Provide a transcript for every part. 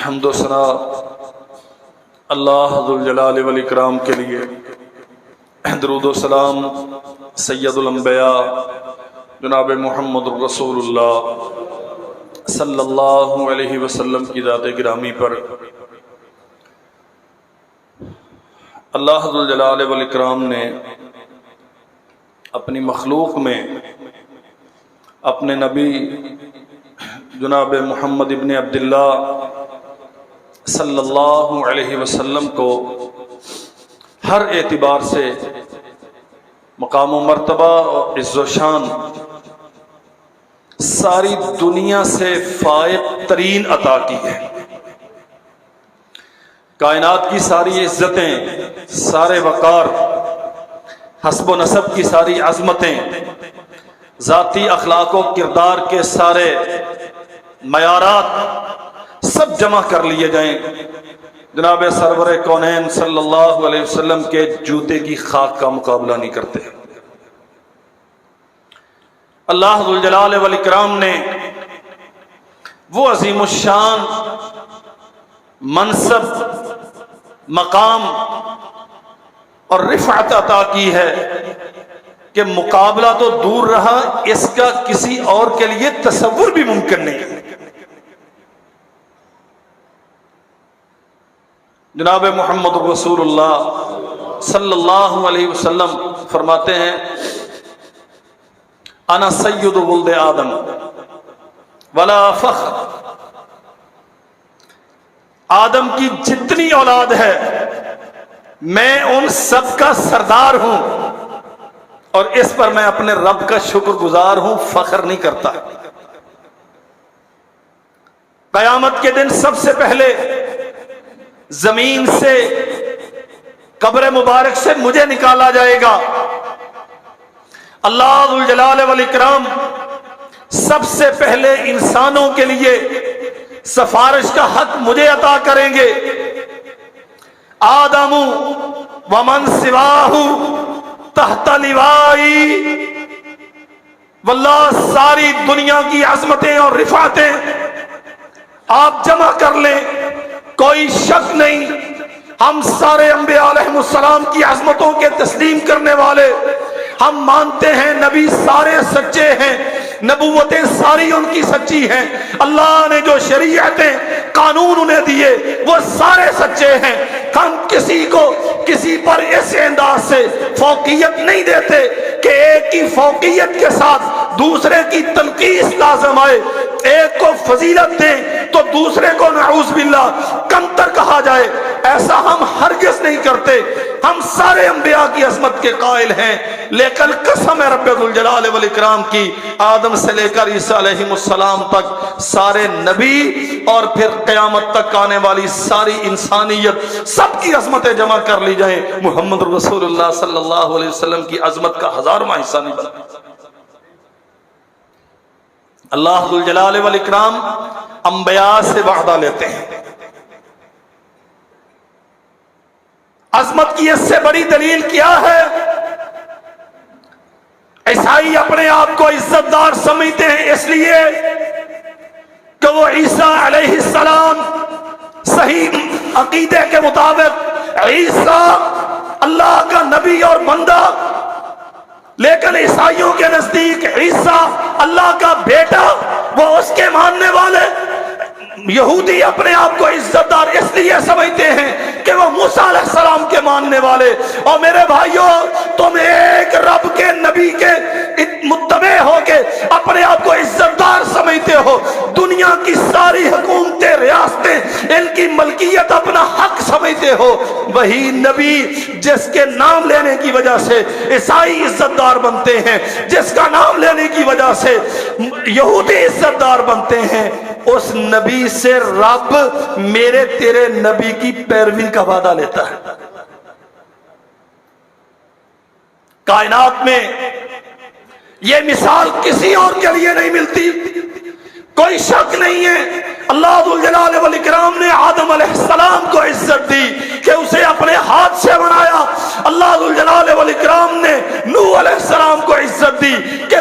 حمد و ثنا اللہ ذو الجلال والاکرام کے لیے، درود و سلام سید الانبیاء جناب محمد رسول اللہ صلی اللہ علیہ وسلم کی ذات گرامی پر۔ اللہ ذو الجلال والاکرام نے اپنی مخلوق میں اپنے نبی جناب محمد ابن عبداللہ صلی اللہ علیہ وسلم کو ہر اعتبار سے مقام و مرتبہ اور عز و شان ساری دنیا سے فائق ترین عطا کی ہے۔ کائنات کی ساری عزتیں، سارے وقار، حسب و نسب کی ساری عظمتیں، ذاتی اخلاق و کردار کے سارے معیارات سب جمع کر لیے جائیں، جناب سرور کونین صلی اللہ علیہ وسلم کے جوتے کی خاک کا مقابلہ نہیں کرتے۔ اللہ ذو الجلال والاکرام نے وہ عظیم الشان منصب، مقام اور رفعت عطا کی ہے کہ مقابلہ تو دور رہا، اس کا کسی اور کے لیے تصور بھی ممکن نہیں ہے۔ جناب محمد رسول اللہ صلی اللہ علیہ وسلم فرماتے ہیں، انا سید ولد آدم ولا فخر، آدم کی جتنی اولاد ہے میں ان سب کا سردار ہوں، اور اس پر میں اپنے رب کا شکر گزار ہوں، فخر نہیں کرتا۔ قیامت کے دن سب سے پہلے زمین سے، قبر مبارک سے مجھے نکالا جائے گا۔ اللہ ذو الجلال والاکرام سب سے پہلے انسانوں کے لیے سفارش کا حق مجھے عطا کریں گے۔ آدم ومن سواہ تحت لوائی، واللہ ساری دنیا کی عظمتیں اور رفعتیں آپ جمع کر لیں، کوئی شک نہیں، ہم سارے انبیاء علیہ السلام کی عظمتوں کے تسلیم کرنے والے، ہم مانتے ہیں نبی سارے سچے ہیں، نبوتیں ساری ان کی سچی ہیں، اللہ نے جو شریعتیں قانون انہیں دیے وہ سارے سچے ہیں۔ ہم کسی کو کسی پر اس انداز سے فوقیت نہیں دیتے کہ ایک کی فوقیت کے ساتھ دوسرے کی تنقیص لازم آئے، ایک کو فضیلت دیں تو دوسرے کو نعوذ باللہ کمتر کہا جائے، ایسا ہم ہرگز نہیں کرتے۔ ہم سارے انبیاء کی عظمت کے قائل ہیں، لیکن قسم ہے رب ذوالجلال والاکرام کی، آدم سے لے کر عیسیٰ علیہ السلام تک سارے نبی اور پھر قیامت تک آنے والی ساری انسانیت سب کی عظمتیں جمع کر لی جائیں، محمد رسول اللہ صلی اللہ علیہ وسلم کی عظمت کا ہزارواں حصہ نہیں بنا۔ اللہ ذو الجلال والاکرام انبیاء سے وعدہ لیتے ہیں۔ عظمت کی اس سے بڑی دلیل کیا ہے؟ عیسائی اپنے آپ کو عزت دار سمجھتے ہیں اس لیے کہ وہ عیسیٰ علیہ السلام، صحیح عقیدے کے مطابق عیسیٰ اللہ کا نبی اور بندہ، لیکن عیسائیوں کے نزدیک عیسیٰ اللہ کا بیٹا، وہ اس کے ماننے والے۔ یہودی اپنے آپ کو عزت دار اس لیے سمجھتے ہیں کہ وہ موسیٰ علیہ السلام کے ماننے والے۔ اور میرے بھائیوں، تم ایک رب کے نبی کے متبع ہو کے اپنے آپ کو عزت دار سمجھتے ہو، دنیا کی ساری حکومتیں، ریاستیں، ان کی ملکیت اپنا حق سمجھتے ہو۔ وہی نبی جس کے نام لینے کی وجہ سے عیسائی عزت دار بنتے ہیں، جس کا نام لینے کی وجہ سے یہودی عزت دار بنتے ہیں، اس نبی سے رب میرے تیرے نبی کی پیروی کا وعدہ لیتا ہے۔ کائنات میں یہ مثال کسی اور کے لیے نہیں ملتی، کوئی شک نہیں ہے۔ اللہ ذو الجلال والاکرام نے آدم علیہ السلام کو عزت دی کہ اسے اپنے ہاتھ سے بنایا۔ اللہ ذو الجلال والاکرام نے نوح علیہ السلام کو عزت دی کہ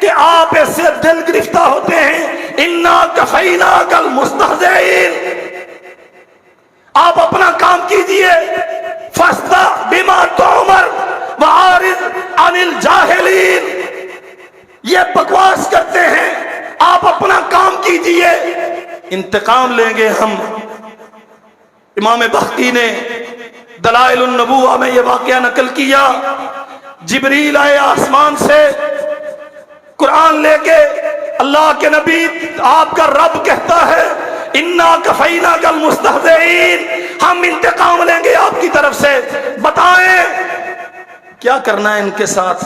کہ آپ اس سے دل گرفتہ ہوتے ہیں. انا کفیناک المستہزئین. آپ اپنا کام کیجئے. فاصدع بما تؤمر وأعرض عن الجاہلین. یہ بکواس کرتے ہیں، آپ اپنا کام کیجئے، انتقام لیں گے ہم. امام بختی نے دلائل النبوہ میں یہ واقعہ نقل کیا. جبریل آئے آسمان سے قرآن لے کے. اللہ کے نبی، آپ کا رب کہتا ہے انا کفیناک المستہزئین، ہم انتقام لیں گے آپ کی طرف سے. بتائیں کیا کرنا ہے ان کے ساتھ.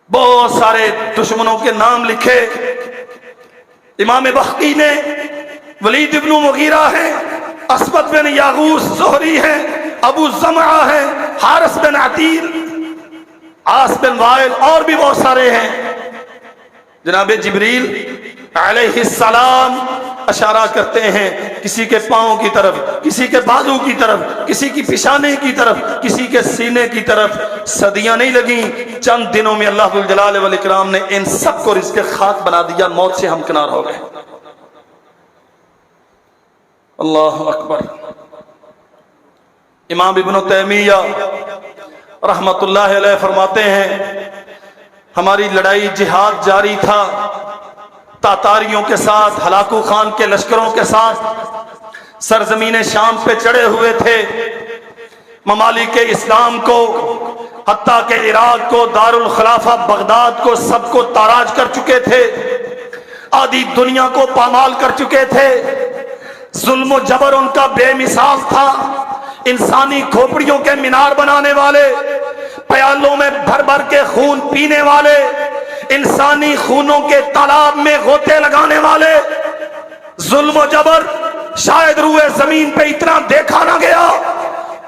بہت سارے دشمنوں کے نام لکھے. امام بختی نے ولید ابن مغیرہ ہیں، اسود بن یاغوث زہری ہیں، ابو زمعہ ہیں، حارث بن عتیر، عاص بن وائل، اور بھی بہت سارے ہیں. جناب جبریل علیہ السلام اشارہ کرتے ہیں کسی کے پاؤں کی طرف، کسی کے بازو کی طرف، کسی کی پیشانے کی طرف، کسی کے سینے کی طرف. صدیاں نہیں لگیں، چند دنوں میں اللہ ذوالجلال والاکرام نے ان سب کو رزق خاک بنا دیا، موت سے ہمکنار ہو گئے. اللہ اکبر. امام ابن تیمیہ رحمت اللہ علیہ فرماتے ہیں ہماری لڑائی جہاد جاری تھا تاتاریوں کے ساتھ، ہلاکو خان کے لشکروں کے ساتھ. سرزمین شام پہ چڑھے ہوئے تھے، ممالک اسلام کو، حتیٰ کہ عراق کو، دارالخلافہ بغداد کو، سب کو تاراج کر چکے تھے. آدھی دنیا کو پامال کر چکے تھے. ظلم و جبر ان کا بے مثال تھا. انسانی کھوپڑیوں کے مینار بنانے والے، پیالوں میں بھر بھر کے خون پینے والے، انسانی خونوں کے تالاب میں غوطے لگانے والے. ظلم و جبر شاید روئے زمین پہ اتنا دیکھا نہ گیا.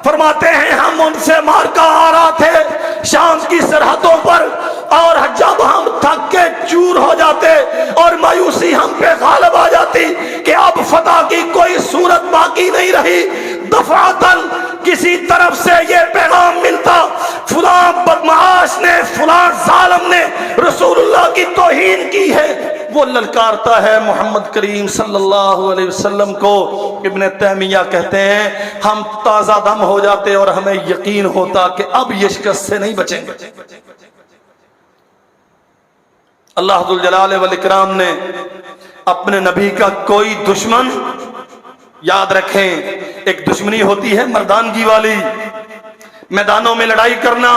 فرماتے ہیں ہم ان سے مار کا آ رہا تھے شام کی سرحدوں پر، اور جب ہم تھک کے چور ہو جاتے اور مایوسی ہم پہ غالب آ جاتی کہ اب فتح کی کوئی صورت باقی نہیں رہی، دفعتاً کسی طرف سے یہ پیغام ملتا فلاں بدمعاش نے، فلاں ظالم نے رسول اللہ کی توہین کی ہے. وہ للکارتا ہے محمد کریم صلی اللہ علیہ وسلم کو. ابن تیمیہ کہتے ہیں ہم تازہ دم ہو جاتے اور ہمیں یقین ہوتا کہ اب یہ شکست سے نہیں بچیں گے. اللہ ذوالجلال والاکرام نے اپنے نبی کا کوئی دشمن، یاد رکھیں ایک دشمنی ہوتی ہے مردانگی والی، میدانوں میں لڑائی کرنا.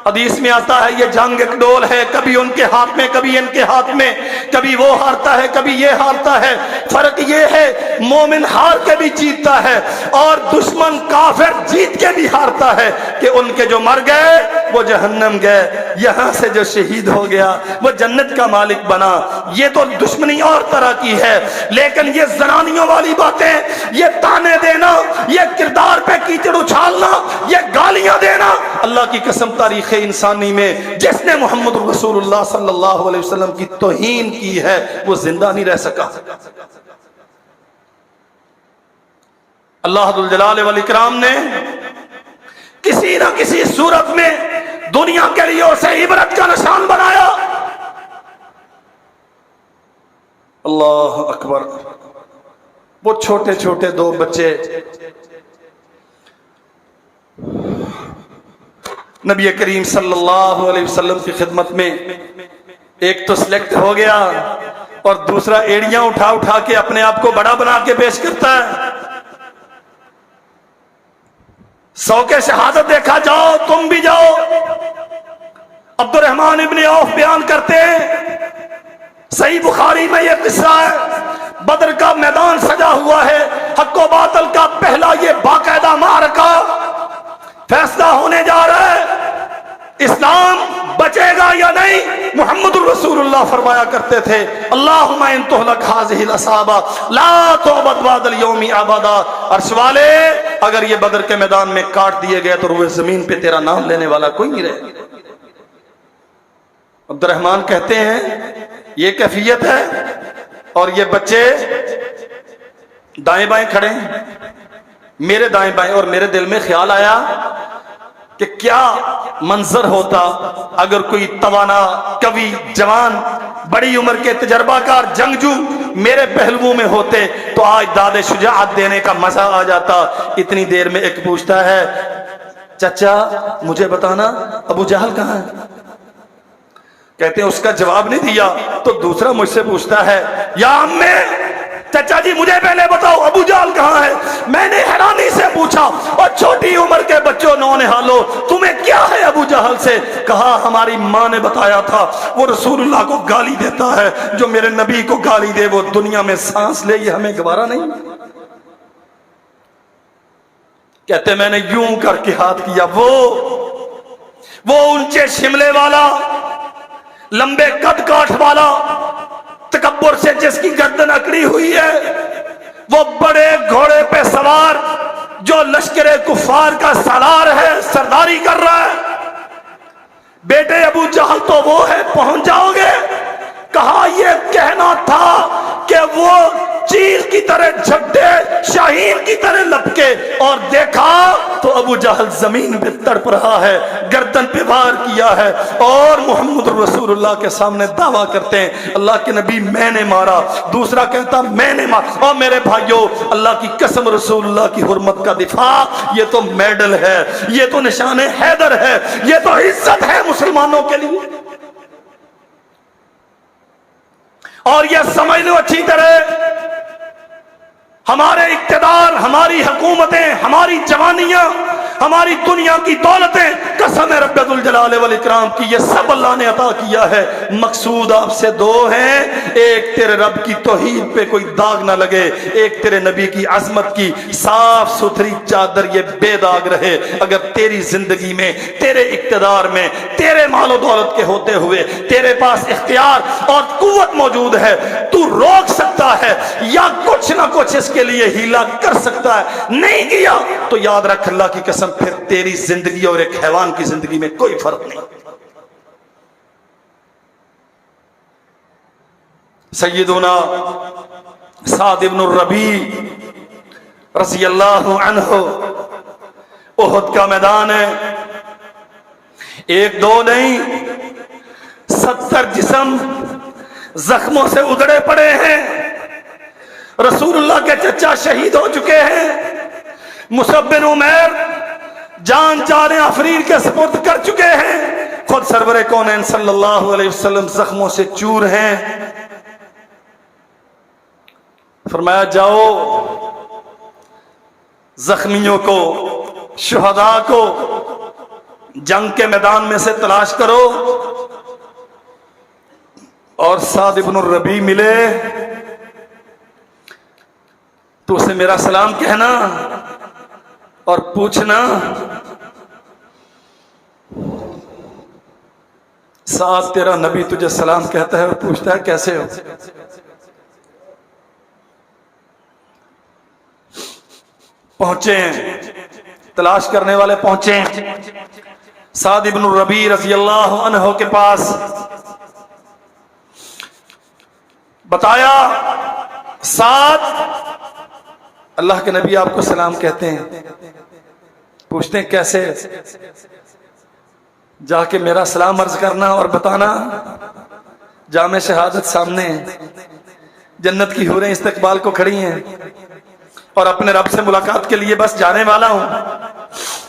حدیث میں آتا ہے یہ جنگ ایک ڈول ہے، کبھی ان کے ہاتھ میں، کبھی ان کے ہاتھ میں، کبھی وہ ہارتا ہے، کبھی یہ ہارتا ہے. فرق یہ ہے مومن ہار کے بھی جیتتا ہے اور دشمن کافر جیت کے بھی ہارتا ہے کہ ان کے جو مر گئے وہ جہنم گئے، یہاں سے جو شہید ہو گیا وہ جنت کا مالک بنا. یہ تو دشمنی اور طرح کی ہے. لیکن یہ زنانیوں والی باتیں، یہ تانے دینا، یہ کردار پہ کیچڑ اچھالنا، یہ گالیاں دینا، اللہ کی قسم تاریخ انسانی میں جس نے محمد رسول اللہ صلی اللہ علیہ وسلم کی توہین کی ہے وہ زندہ نہیں رہ سکا. اللہ ذوالجلال والاکرام نے کسی نہ کسی صورت میں دنیا کے لیے اسے عبرت کا نشان بنایا. اللہ اکبر. وہ چھوٹے چھوٹے دو بچے نبی کریم صلی اللہ علیہ وسلم کی خدمت میں، ایک تو سلیکٹ ہو گیا اور دوسرا ایڑیاں اٹھا اٹھا کے اپنے آپ کو بڑا بنا کے پیش کرتا ہے. 100 کے شہادت دیکھا، جاؤ تم بھی جاؤ. عبد الرحمن ابن عوف بیان کرتے ہیں، صحیح بخاری میں یہ قصہ ہے، بدر کا میدان سجا ہوا ہے، حق و باطل کا پہلا یہ باقاعدہ معرکہ فیصلہ ہونے جا رہا ہے، اسلام بچے گا یا نہیں. محمد الرسول اللہ فرمایا کرتے تھے اللہم ان تہلک ہذہ العصابہ لا تعبد بعد اليوم ابدا. عرش والے اگر یہ بدر کے میدان میں کاٹ دیے گئے تو روئے زمین پہ تیرا نام لینے والا کوئی نہیں رہے. عبد الرحمن کہتے ہیں یہ کیفیت ہے اور یہ بچے دائیں بائیں کھڑے ہیں، میرے دائیں بائیں، اور میرے دل میں خیال آیا کہ کیا منظر ہوتا اگر کوئی توانا کبھی جوان بڑی عمر کے تجربہ کار جنگجو میرے پہلوؤں میں ہوتے تو آج داد شجاعت دینے کا مزہ آ جاتا۔ اتنی دیر میں ایک پوچھتا ہے چچا مجھے بتانا ابو جہل کہاں ہے؟ کہتے ہیں اس کا جواب نہیں دیا تو دوسرا مجھ سے پوچھتا ہے یا امّے چچا جی مجھے پہلے بتاؤ ابو جہل کہاں ہے؟ میں نے حیرانی سے پوچھا اور چھوٹی عمر کے بچوں نونہالوں تمہیں کیا ہے ابو جہل سے؟ کہا ہماری ماں نے بتایا تھا وہ رسول اللہ کو گالی دیتا ہے، جو میرے نبی کو گالی دے وہ دنیا میں سانس لے، یہ ہمیں گوارا نہیں۔ کہتے میں نے یوں کر کے ہاتھ کیا، وہ اونچے شملے والا، لمبے قد کاٹھ والا، تکبر سے جس کی گردن اکڑی ہوئی ہے، وہ بڑے گھوڑے پہ سوار جو لشکر کفار کا سالار ہے، سرداری کر رہا ہے۔ بیٹے ابو جہل تو وہ ہے، پہنچ جاؤ گے؟ کہا یہ کہنا تھا کہ وہ چیل کی طرح جھپٹے، شاہین کی طرح لپکے، اور دیکھا تو ابو جہل زمین پہ تڑپ رہا ہے، گردن پہ وار کیا ہے، اور محمد رسول اللہ کے سامنے دعویٰ کرتے ہیں اللہ کے نبی میں نے مارا، دوسرا کہتا میں نے مارا۔ اور میرے بھائیوں اللہ کی قسم رسول اللہ کی حرمت کا دفاع یہ تو میڈل ہے، یہ تو نشان حیدر ہے، یہ تو عزت ہے مسلمانوں کے لیے۔ اور یہ سمجھ لو اچھی طرح ہمارے اقتدار، ہماری حکومتیں، ہماری جوانیاں، ہماری دنیا کی دولتیں، قسم رب ذوالجلال والاکرام کی یہ سب اللہ نے عطا کیا ہے، مقصود آپ سے دو ہیں، ایک تیرے رب کی توحید پہ کوئی داغ نہ لگے، ایک تیرے نبی کی عظمت کی صاف ستھری چادر یہ بے داغ رہے۔ اگر تیری زندگی میں، تیرے اقتدار میں، تیرے مال و دولت کے ہوتے ہوئے تیرے پاس اختیار اور قوت موجود ہے، تو روک سکتا ہے یا کچھ نہ کچھ اس کے لیے ہیلا کر سکتا ہے، نہیں کیا تو یاد رکھ اللہ کی قسم پھر تیری زندگی اور ایک حیوان کی زندگی میں کوئی فرق نہیں۔ سیدنا سعد بن الربیع رضی اللہ عنہ، احد کا میدان ہے، ایک دو نہیں 70 جسم زخموں سے ادھڑے پڑے ہیں، رسول اللہ کے چچا شہید ہو چکے ہیں، مصعب بن عمیر جان جان عفریر کے سپرد کر چکے ہیں، خود سرور کونین صلی اللہ علیہ وسلم زخموں سے چور ہیں۔ فرمایا جاؤ زخمیوں کو، شہداء کو جنگ کے میدان میں سے تلاش کرو، اور سعد بن الربیع ملے تو اسے میرا سلام کہنا اور پوچھنا سعد تیرا نبی تجھے سلام کہتا ہے اور پوچھتا ہے کیسے ہو؟ پہنچے ہیں، تلاش کرنے والے پہنچے ہیں سعد بن الربیع رضی اللہ عنہ کے پاس، بتایا سعد اللہ کے نبی آپ کو سلام کہتے ہیں، پوچھتے ہیں کیسے؟ جا کے میرا سلام عرض کرنا اور بتانا جامع شہادت سامنے ہے، جنت کی حوریں استقبال کو کھڑی ہیں، اور اپنے رب سے ملاقات کے لیے بس جانے والا ہوں،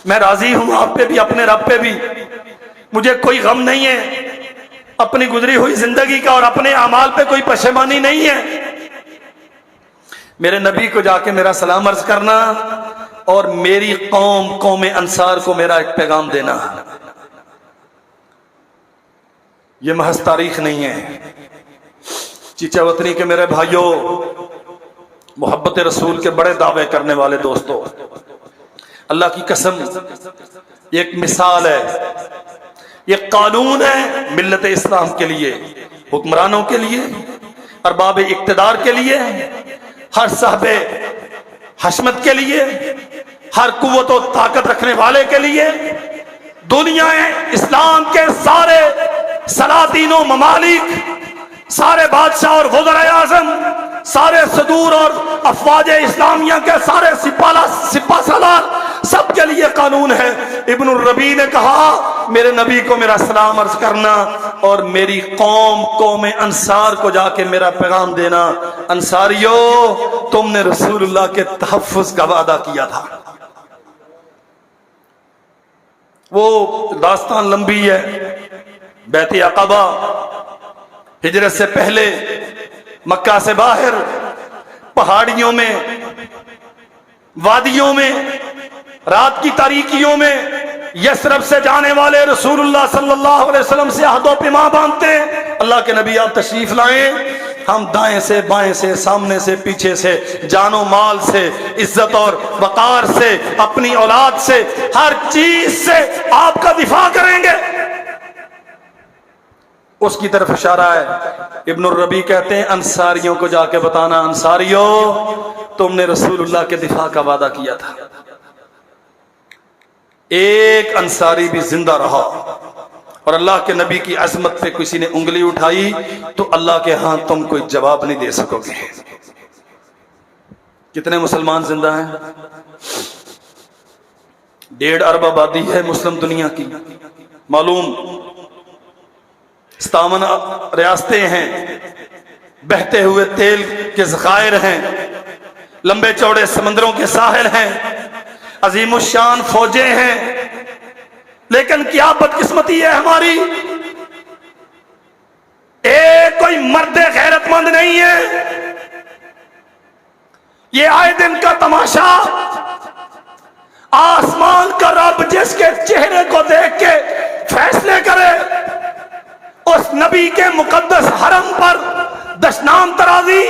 میں راضی ہوں آپ پہ بھی اپنے رب پہ بھی، مجھے کوئی غم نہیں ہے اپنی گزری ہوئی زندگی کا، اور اپنے اعمال پہ کوئی پشیمانی نہیں ہے، میرے نبی کو جا کے میرا سلام عرض کرنا اور میری قوم انصار کو میرا ایک پیغام دینا۔ یہ محض تاریخ نہیں ہے، چیچا وطنی کے میرے بھائیوں، محبت رسول کے بڑے دعوے کرنے والے دوستوں، اللہ کی قسم یہ ایک مثال ہے، یہ قانون ہے ملت اسلام کے لیے، حکمرانوں کے لیے، ارباب اقتدار کے لیے، ہر صاحب حشمت کے لیے، ہر قوت و طاقت رکھنے والے کے لیے، دنیا اسلام کے سارے سلاطین و ممالک، سارے بادشاہ اور وزراء اعظم، سارے صدور اور افواج اسلامیہ کے سارے سپاہ سالار، سب کے لیے یہ قانون ہے۔ ابن الربیع نے کہا میرے نبی کو میرا سلام عرض کرنا اور میری قوم انصار کو جا کے میرا پیغام دینا، انصاریو تم نے رسول اللہ کے تحفظ کا وعدہ کیا تھا۔ وہ داستان لمبی ہے۔ بیعت عقبہ، ہجرت سے پہلے مکہ سے باہر پہاڑیوں میں، وادیوں میں، رات کی تاریکیوں میں یثرب سے جانے والے رسول اللہ صلی اللہ علیہ وسلم سے عہد و پیمان باندھتے ہیں، اللہ کے نبی آپ تشریف لائیں، ہم دائیں سے بائیں سے، سامنے سے پیچھے سے، جان و مال سے، عزت اور وقار سے، اپنی اولاد سے، ہر چیز سے آپ کا دفاع کریں گے۔ اس کی طرف اشارہ ہے۔ ابن الربیع کہتے ہیں انصاریوں کو جا کے بتانا، انصاریوں تم نے رسول اللہ کے دفاع کا وعدہ کیا تھا۔ ایک انصاری بھی زندہ رہا اور اللہ کے نبی کی عظمت پہ کسی نے انگلی اٹھائی تو اللہ کے ہاں تم کوئی جواب نہیں دے سکو گے۔ کتنے مسلمان زندہ ہیں؟ 1.5 ارب آبادی ہے مسلم دنیا کی، معلوم 57 ریاستیں ہیں، بہتے ہوئے تیل کے ذخائر ہیں، لمبے چوڑے سمندروں کے ساحل ہیں، عظیم الشان فوجیں ہیں، لیکن کیا بدقسمتی ہے ہماری، ایک کوئی مرد غیرت مند نہیں ہے۔ یہ آئے دن کا تماشا، آسمان کا رب جس کے چہرے کو دیکھ کے فیصلے کرے، اس نبی کے مقدس حرم پر دشنام ترازی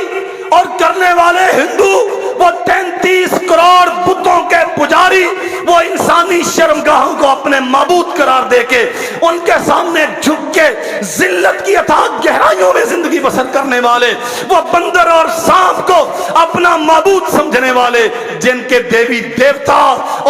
اور کرنے والے ہندو، وہ 33 کروڑ بتوں کے پجاری، وہ انسانی شرمگاہوں کو اپنے معبود قرار دے کے ان کے سامنے جھک کے ذلت کی اتھاہ گہرائیوں میں زندگی بسر کرنے والے، وہ بندر اور سانپ کو اپنا معبود سمجھنے والے، جن کے دیوی دیوتا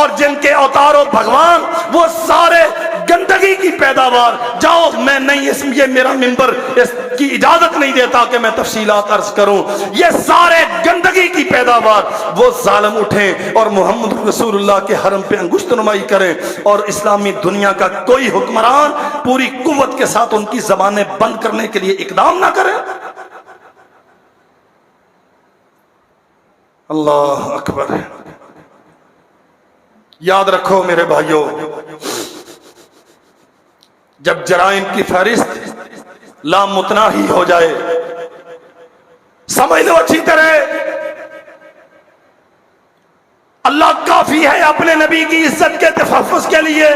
اور جن کے اوتار و بھگوان وہ سارے گندگی کی پیداوار، جاؤ میں نہیں، یہ میرا منبر اس کی اجازت نہیں دیتا کہ میں تفصیلات عرض کروں، یہ سارے گندگی کی پیداوار، وہ ظالم اٹھیں اور محمد رسول اللہ کے حرم پہ انگشت نمائی کریں اور اسلامی دنیا کا کوئی حکمران پوری قوت کے ساتھ ان کی زبانیں بند کرنے کے لیے اقدام نہ کرے۔ اللہ اکبر۔ یاد رکھو میرے بھائیوں، جب جرائم کی فہرست لامتناہی ہو جائے، سمجھ لو اچھی طرح اللہ کافی ہے اپنے نبی کی عزت کے تحفظ کے لیے۔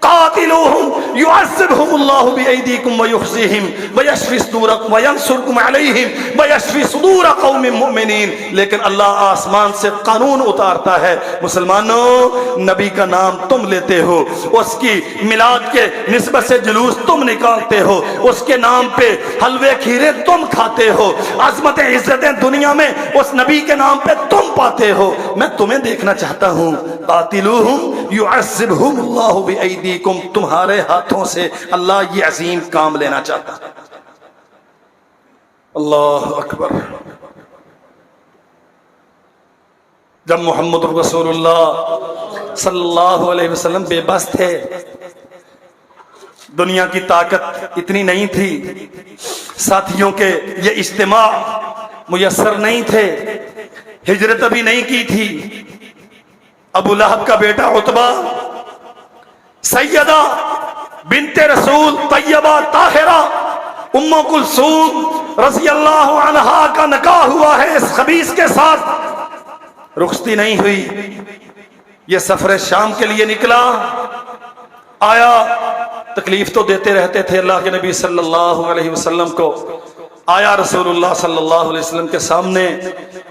قاتلوہم یعذبہم اللہ بایدیکم ویخزیہم ویشفی صدورکم وینصرکم علیہم ویشفی صدور قوم مؤمنین، لیکن اللہ آسمان سے قانون اتارتا ہے، مسلمانوں نبی کا نام تم لیتے ہو، اس کی میلاد کے نسبت سے جلوس تم نکالتے ہو، اس کے نام پہ حلوے کھیرے تم کھاتے ہو، عظمت عزتیں دنیا میں اس نبی کے نام پہ تم پاتے ہو۔ میں تمہیں دیکھنا چاہتا ہوں، قاتلوہم یعذبہم اللہ بایدیکم، تمہارے ہاتھوں سے اللہ یہ عظیم کام لینا چاہتا ہے۔ اللہ اکبر۔ جب محمد رسول اللہ صلی اللہ علیہ وسلم بے بس تھے، دنیا کی طاقت اتنی نہیں تھی، ساتھیوں کے یہ اجتماع میسر نہیں تھے، ہجرت ابھی نہیں کی تھی، ابو لہب کا بیٹا عتبہ، سیدہ بنت رسول طیبہ طاہرہ ام کلثوم رضی اللہ عنہا کا نکاح ہوا ہے اس خبیث کے ساتھ، رخصتی نہیں ہوئی، یہ سفر شام کے لیے نکلا، آیا، تکلیف تو دیتے رہتے تھے اللہ کے نبی صلی اللہ علیہ وسلم کو، آیا رسول اللہ صلی اللہ علیہ وسلم کے سامنے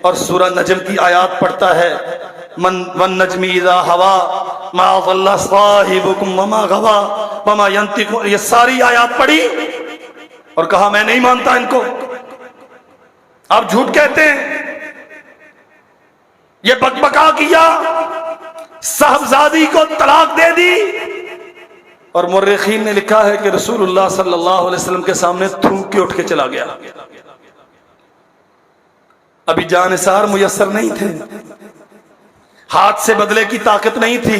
اور سورہ نجم کی آیات پڑھتا ہے، والنجم اذا ہوا ما ضل صاحبکم وما غوا وما ینطق، یہ ساری آیات پڑھی اور کہا میں نہیں مانتا ان کو، آپ جھوٹ کہتے ہیں، یہ بکبکا کیا، صاحبزادی کو طلاق دے دی، اور مورخین نے لکھا ہے کہ رسول اللہ صلی اللہ علیہ وسلم کے سامنے تھوک کے اٹھ کے چلا گیا۔ ابھی جانثار میسر نہیں تھے، ہاتھ سے بدلے کی طاقت نہیں تھی،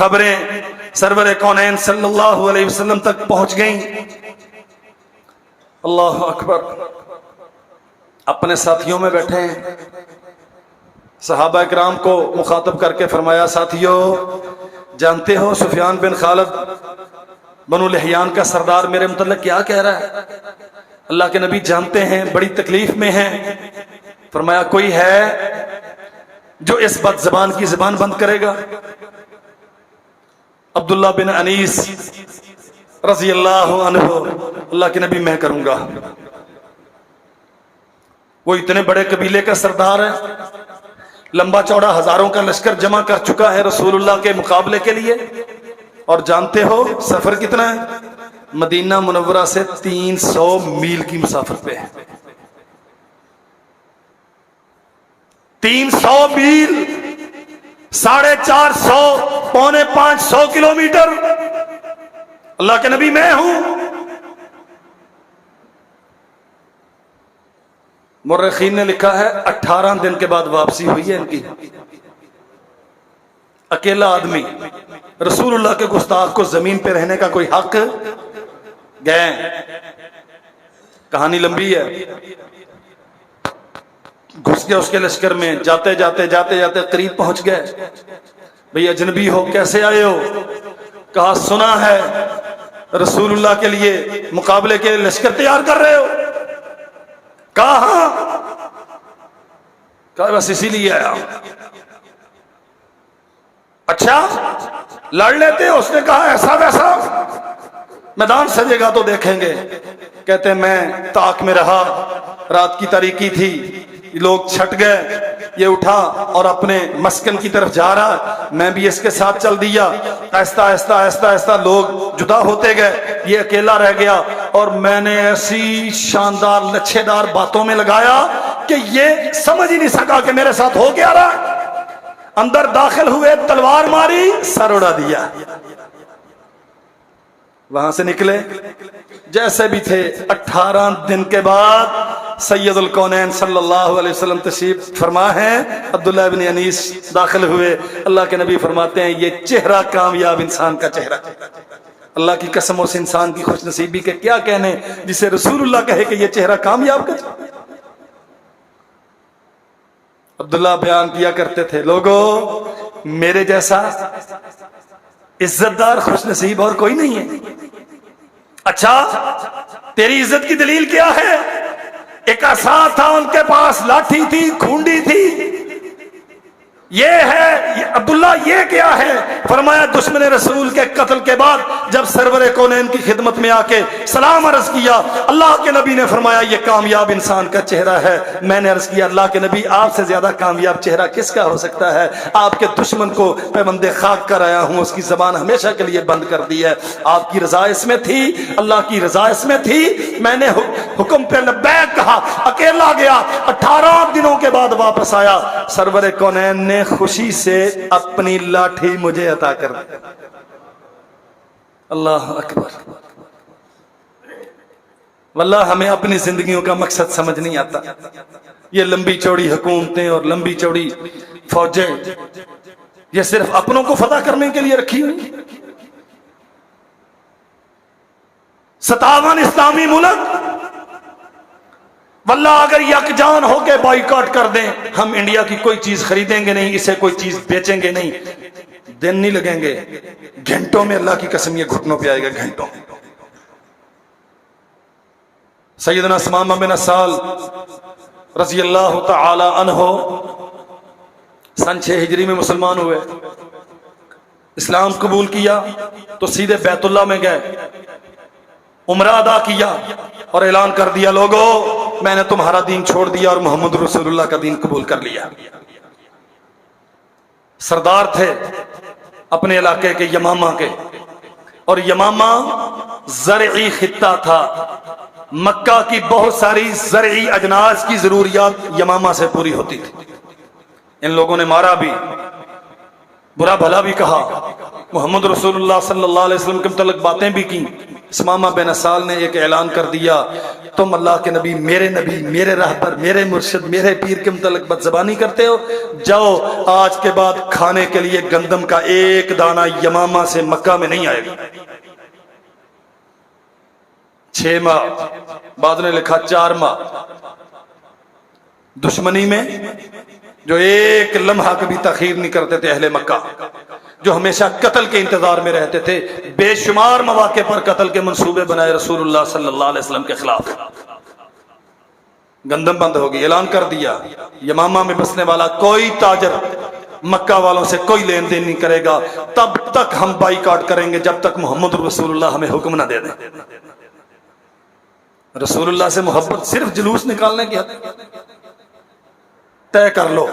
خبریں سرور کونین صلی اللہ علیہ وسلم تک پہنچ گئیں. اللہ اکبر. اپنے ساتھیوں میں بیٹھے ہیں, صحابہ کرام کو مخاطب کر کے فرمایا ساتھیو جانتے ہو سفیان بن خالد بنو لحیان کا سردار میرے متعلق کیا کہہ رہا ہے؟ اللہ کے نبی جانتے ہیں, بڑی تکلیف میں ہیں. فرمایا کوئی ہے جو اس بد زبان کی زبان بند کرے گا؟ عبداللہ بن انیس رضی اللہ عنہ, اللہ کے نبی میں کروں گا. وہ اتنے بڑے قبیلے کا سردار ہے, لمبا چوڑا ہزاروں کا لشکر جمع کر چکا ہے رسول اللہ کے مقابلے کے لیے. اور جانتے ہو سفر کتنا ہے؟ مدینہ منورہ سے 300 میل کی مسافت پہ ہے. 300 میل, 450 پونے 500 کلومیٹر. اللہ کے نبی میں ہوں. مورخین نے لکھا ہے 18 دن کے بعد واپسی ہوئی ہے ان کی. اکیلا آدمی رسول اللہ کے گستاخ کو زمین پہ رہنے کا کوئی حق گئے. کہانی لمبی ہے. گھس گئے اس کے لشکر میں, جاتے جاتے قریب پہنچ گئے. بھئی اجنبی ہو, کیسے آئے ہو؟ کہا سنا ہے رسول اللہ کے لیے مقابلے کے لشکر تیار کر رہے ہو. کہا ہاں. کہا بس اسی لیے آیا. اچھا لڑ لیتے؟ اس نے کہا ایسا ویسا میدان سجے گا تو دیکھیں گے. کہتے میں تاک میں رہا, رات کی تاریکی تھی, لوگ چھٹ گئے, یہ اٹھا اور اپنے مسکن کی طرف جا رہا, میں بھی اس کے ساتھ چل دیا. آہستہ آہستہ آہستہ آہستہ لوگ جدا ہوتے گئے, یہ اکیلا رہ گیا. اور میں نے ایسی شاندار لچھے دار باتوں میں لگایا کہ یہ سمجھ ہی نہیں سکا کہ میرے ساتھ ہو کیا رہا. اندر داخل ہوئے, تلوار ماری, سر اڑا دیا. وہاں سے نکلے جیسے بھی تھے. 18 دن کے بعد سید الکونین صلی اللہ علیہ وسلم تشریف فرما ہیں. عبداللہ بن انیس داخل ہوئے. اللہ کے نبی فرماتے ہیں یہ چہرہ کامیاب انسان کا چہرہ. اللہ کی قسم اس انسان کی خوش نصیبی کے کیا کہنے جسے رسول اللہ کہے کہ یہ چہرہ کامیاب کا چہرہ. عبداللہ بیان کیا کرتے تھے لوگوں میرے جیسا عزت دار خوش نصیب اور کوئی نہیں ہے. اچھا تیری عزت کی دلیل کیا ہے؟ ایک عصا تھا ان کے پاس, لاٹھی تھی, کھونڈی تھی. یہ ہے عبداللہ, یہ کیا ہے؟ فرمایا دشمن رسول کے قتل کے بعد جب سرور کونین کی خدمت میں آ کے سلام عرض کیا, اللہ کے نبی نے فرمایا یہ کامیاب انسان کا چہرہ ہے. میں نے عرض کیا اللہ کے نبی آپ سے زیادہ کامیاب چہرہ کس کا ہو سکتا ہے؟ آپ کے دشمن کو میں بندے خاک کر آیا ہوں, اس کی زبان ہمیشہ کے لیے بند کر دی ہے. آپ کی رضا اس میں تھی, اللہ کی رضا اس میں تھی. میں نے حکم پہ لبیک کہا, اکیلا گیا, 18 دنوں کے بعد واپس آیا. سرور کونین نے خوشی سے اپنی لاٹھی مجھے عطا کر دی. اللہ اکبر. واللہ ہمیں اپنی زندگیوں کا مقصد سمجھ نہیں آتا. یہ لمبی چوڑی حکومتیں اور لمبی چوڑی فوجیں یہ صرف اپنوں کو فتح کرنے کے لیے رکھی ہوئی. 57 اسلامی ملک واللہ اگر یکجان ہو کے بائیکاٹ کر دیں, ہم انڈیا کی کوئی چیز خریدیں گے نہیں, اسے کوئی چیز بیچیں گے نہیں, دن نہیں لگیں گے, گھنٹوں میں اللہ کی قسم یہ گھٹنوں پہ آئے گا, گھنٹوں. سیدنا ثمامہ بن اسال رضی اللہ تعالی عنہ سن 6 ہجری میں مسلمان ہوئے. اسلام قبول کیا تو سیدھے بیت اللہ میں گئے, عمرہ ادا کیا اور اعلان کر دیا لوگوں میں نے تمہارا دین چھوڑ دیا اور محمد رسول اللہ کا دین قبول کر لیا. سردار تھے اپنے علاقے کے یمامہ کے, اور یمامہ زرعی خطہ تھا. مکہ کی بہت ساری زرعی اجناس کی ضروریات یمامہ سے پوری ہوتی تھی. ان لوگوں نے مارا بھی, برا بھلا بھی کہا, محمد رسول اللہ صلی اللہ علیہ وسلم کے متعلق باتیں بھی کی. اسمامہ بن اسال نے ایک اعلان کر دیا، تم اللہ کے نبی، میرے رہبر، میرے مرشد، میرے پیر کے متعلق بد زبانی کرتے ہو، جاؤ آج کے بعد کھانے کے لیے گندم کا ایک دانہ یمامہ سے مکہ میں نہیں آئے گا۔ 6 ماہ، بعد نے لکھا 4 ماہ دشمنی میں جو ایک لمحہ کبھی تاخیر نہیں کرتے تھے اہل مکہ، جو ہمیشہ قتل کے انتظار میں رہتے تھے، بے شمار مواقع پر قتل کے منصوبے بنائے رسول اللہ صلی اللہ علیہ وسلم کے خلاف۔ گندم بند ہوگی، اعلان کر دیا یمامہ میں بسنے والا کوئی تاجر مکہ والوں سے کوئی لین دین نہیں کرے گا، تب تک ہم بائیکاٹ کریں گے جب تک محمد رسول اللہ ہمیں حکم نہ دے دیں۔ رسول اللہ سے محبت صرف جلوس نکالنے کی حد طے کر لو،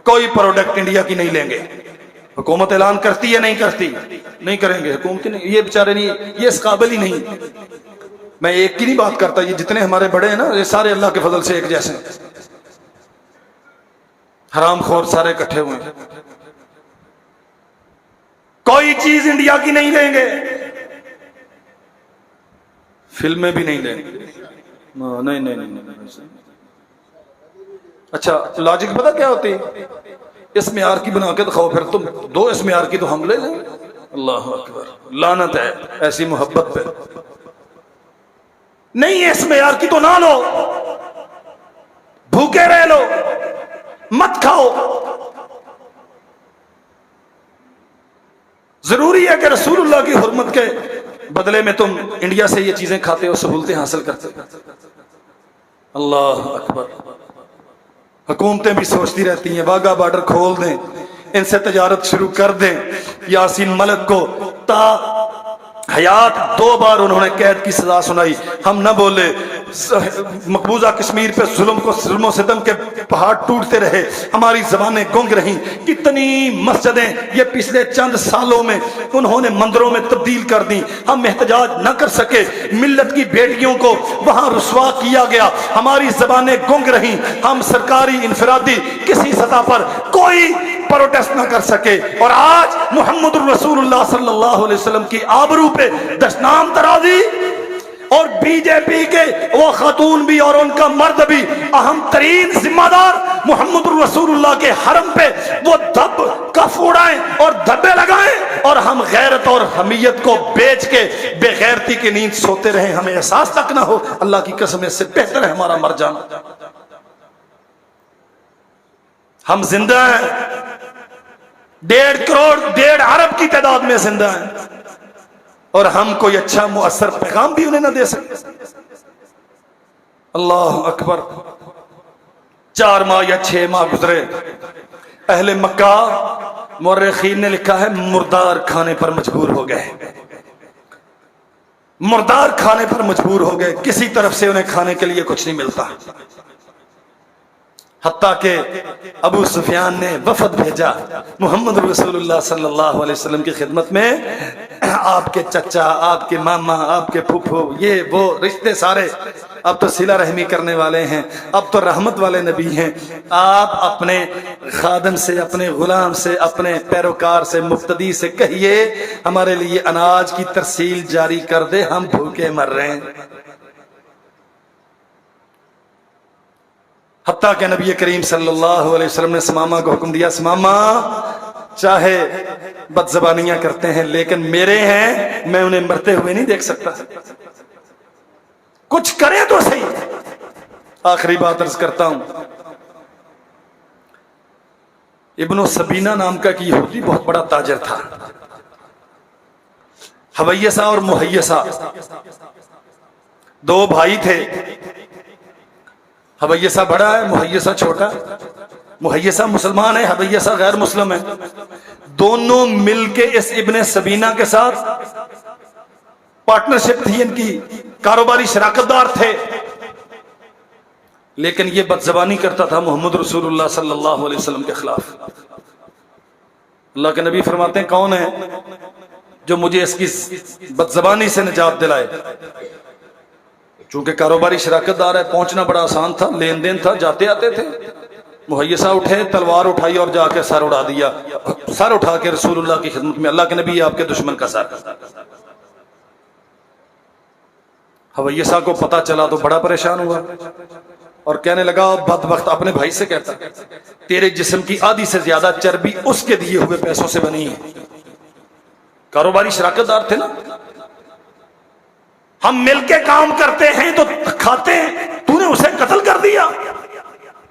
کوئی پروڈکٹ انڈیا کی نہیں لیں گے۔ حکومت اعلان کرتی ہے نہیں کرتی، نہیں کریں گے، حکومت نہیں، یہ بیچارے نہیں، یہ اس قابل ہی نہیں۔ میں ایک کی نہیں بات کرتا، یہ جتنے ہمارے بڑے ہیں نا یہ سارے اللہ کے فضل سے ایک جیسے ہیں، حرام خور سارے اکٹھے ہوئے ہیں، کوئی چیز انڈیا کی نہیں لیں گے، فلمیں بھی نہیں لیں گے، نہیں۔ اچھا لاجک پتہ کیا ہوتی ہے؟ اس معیار کی بنا کے دکھاؤ، پھر تم 2 اس معیار کی تو ہم لے لیں۔ اللہ اکبر، لعنت ہے ایسی محبت پہ۔ نہیں اس معیار کی تو نہ لو، بھوکے رہ لو، مت کھاؤ۔ ضروری ہے کہ رسول اللہ کی حرمت کے بدلے میں تم انڈیا سے یہ چیزیں کھاتے ہو، سہولتیں حاصل کرتے ہو۔ اللہ اکبر۔ حکومتیں بھی سوچتی رہتی ہیں واگا بارڈر کھول دیں، ان سے تجارت شروع کر دیں۔ یاسین ملک کو تا حیات 2 بار انہوں نے قید کی سزا سنائی، ہم نہ بولے۔ مقبوضہ کشمیر پہ ظلم و ستم کے پہاڑ ٹوٹتے رہے، ہماری زبانیں گونگ رہیں۔ کتنی مسجدیں یہ پچھلے چند سالوں میں انہوں نے مندروں میں تبدیل کر دیں، ہم احتجاج نہ کر سکے۔ ملت کی بیٹیوں کو وہاں رسوا کیا گیا، ہماری زبانیں گونگ رہیں، ہم سرکاری انفرادی کسی سطح پر کوئی پروٹیسٹ نہ کر سکے۔ اور آج محمد الرسول اللہ صلی اللہ علیہ وسلم کی آبرو پہ دشنام ترازی، اور بی جے پی کے وہ خاتون بھی اور ان کا مرد بھی اہم ترین ذمہ دار محمد الرسول اللہ کے حرم پہ وہ دھب کف اڑائیں اور دھبے لگائیں، اور ہم غیرت اور حمیت کو بیچ کے بے غیرتی کی نیند سوتے رہیں، ہمیں احساس تک نہ ہو۔ اللہ کی قسم اس سے بہتر ہے ہمارا مر جانا۔ ہم زندہ ہیں، 1.5 کروڑ 1.5 ارب کی تعداد میں زندہ ہیں، اور ہم کوئی اچھا مؤثر پیغام بھی انہیں نہ دے سکتے۔ اللہ اکبر۔ 4 ماہ یا 6 ماہ گزرے، اہل مکہ مورخین نے لکھا ہے مردار کھانے پر مجبور ہو گئے، مردار کھانے پر مجبور ہو گئے، کسی طرف سے انہیں کھانے کے لیے کچھ نہیں ملتا۔ حتیٰ کہ ابو سفیان نے وفد بھیجا محمد رسول اللہ صلی اللہ علیہ وسلم کی خدمت میں، آپ کے چچا، آپ کے ماما، آپ کے پھوپھو، یہ وہ رشتے سارے اب تو صلہ رحمی کرنے والے ہیں، اب تو رحمت والے نبی ہیں، آپ اپنے خادم سے، اپنے غلام سے، اپنے پیروکار سے، مقتدی سے کہیے ہمارے لیے اناج کی ترسیل جاری کر دے، ہم بھوکے مر رہے ہیں۔ حتیٰ کہ نبی کریم صلی اللہ علیہ وسلم نے سمامہ کو حکم دیا، سمامہ چاہے بد زبانیاں کرتے ہیں لیکن میرے ہیں، میں انہیں مرتے ہوئے نہیں دیکھ سکتا، کچھ کریں تو صحیح۔ آخری بات عرض کرتا ہوں، ابن سبینہ نام کا ایک یہودی بہت بڑا تاجر تھا، حویسہ اور محیسہ 2 بھائی تھے، حویسہ بڑا ہے، محیسہ چھوٹا۔ محیسہ مسلمان ہے، حویسہ غیر مسلم ہے، دونوں مل کے اس ابن سبینہ کے ساتھ پارٹنرشپ تھی، ان کی کاروباری شراکت دار تھے، لیکن یہ بد زبانی کرتا تھا محمد رسول اللہ صلی اللہ علیہ وسلم کے خلاف۔ اللہ کے نبی فرماتے ہیں کون ہے جو مجھے اس کی بد زبانی سے نجات دلائے؟ چونکہ کاروباری شراکت دار ہے، پہنچنا بڑا آسان تھا، لین دین تھا، جاتے آتے تھے۔ محیسہ اٹھے، تلوار اٹھائی اور جا کے سر اڑا دیا، سر اٹھا کے رسول اللہ کی خدمت میں، اللہ کے نبی آپ کے دشمن کا سر۔ حویسہ کو پتا چلا تو بڑا پریشان ہوا اور کہنے لگا بدبخت اپنے بھائی سے کہتا تیرے جسم کی آدھی سے زیادہ چربی اس کے دیے ہوئے پیسوں سے بنی ہے. کاروباری شراکت دار تھے نا, ہم مل کے کام کرتے ہیں تو کھاتے ہیں, تو نے اسے قتل کر دیا.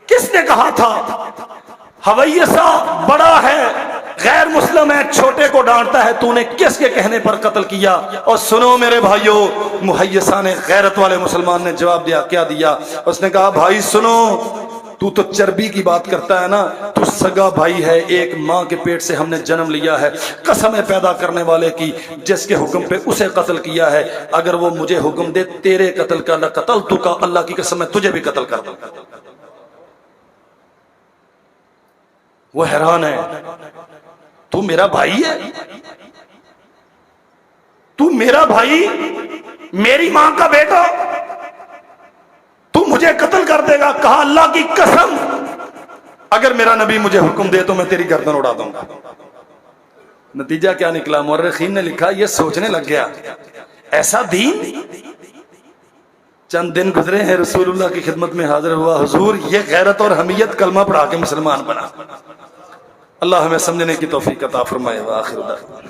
کس نے کہا تھا؟ حویسہ بڑا ہے, غیر مسلم ہے, چھوٹے کو ڈانٹتا ہے, تو نے کس کے کہنے پر قتل کیا؟ اور سنو میرے بھائیو, محیصہ نے, غیرت والے مسلمان نے جواب دیا. کیا دیا؟ اس نے کہا بھائی سنو, تو چربی کی بات کرتا ہے نا, تو سگا بھائی ہے, ایک ماں کے پیٹ سے ہم نے جنم لیا ہے, قسم ہے پیدا کرنے والے کی جس کے حکم پہ اسے قتل کیا ہے, اگر وہ مجھے حکم دے تیرے قتل کا قتل تو کا, اللہ کی قسم میں تجھے بھی قتل کر دوں. وہ حیران ہے, تو میرا بھائی ہے, تو میرا بھائی, میری ماں کا بیٹا, تو مجھے قتل کر دے گا؟ کہا اللہ کی قسم اگر میرا نبی مجھے حکم دے تو میں تیری گردن اڑا دوں گا. نتیجہ کیا نکلا؟ مورخین نے لکھا یہ سوچنے لگ گیا ایسا دین. چند دن گزرے ہیں, رسول اللہ کی خدمت میں حاضر ہوا, حضور یہ غیرت اور حمیت کلمہ پڑھا کے مسلمان بنا. اللہ ہمیں سمجھنے کی توفیق عطا فرمائے. وآخر دعوانا